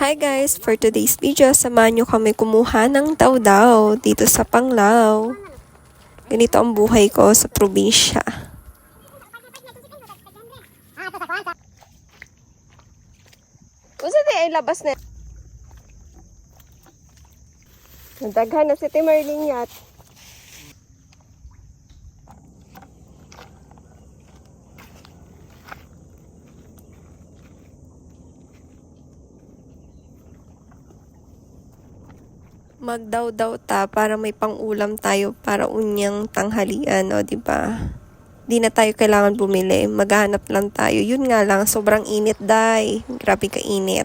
Hi guys! For today's video, samahan nyo kami kumuha ng daw-daw dito sa Panglao. Ganito ang buhay ko sa probinsya. Usa di ay labas na. Nadaghan na si Timerling yat. Magdaw-daw ta para may pang-ulam tayo para unyang tanghalian, o diba? Di na tayo kailangan bumili, maghanap lang tayo. Yun nga lang, sobrang init day. Grabe ka init.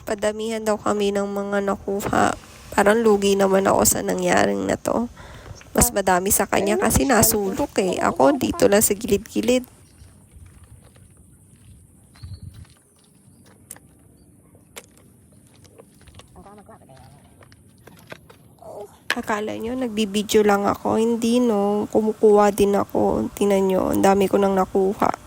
Padamihan daw kami ng mga nakuha. Parang lugi naman ako sa nangyaring na to. Mas madami sa kanya kasi nasulok eh. Ako dito lang sa gilid-gilid. Akala nyo, nagbibideo lang ako. Hindi no, kumukuha din ako. Tingnan nyo, ang dami ko nang nakuha.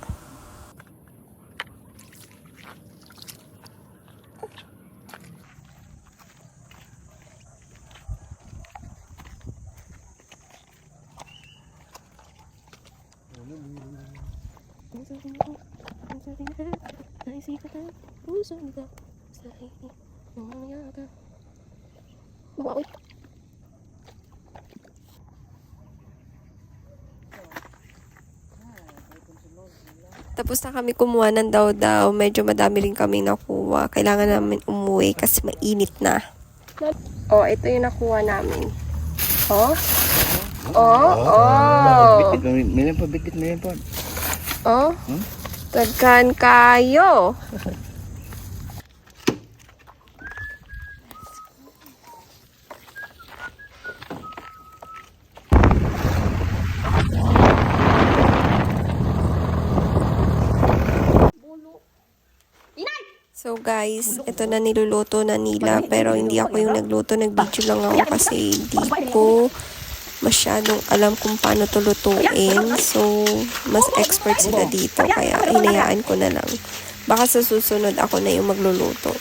Tapos na kami kumuha ng daw-daw. Medyo madami rin kami nakuha. Kailangan namin umuwi kasi mainit na. Oh, ito yung nakuha namin. Oh? Oh! Million po, bitit million po. Oh? Tagkan kayo. So guys, ito na niluluto na nila pero hindi ako yung nagluto, nag-video lang ako kasi hindi ko masyadong alam kung paano to lutuin. So, mas expert sila dito kaya hinayaan ko na lang. Baka sa susunod ako na yung magluluto.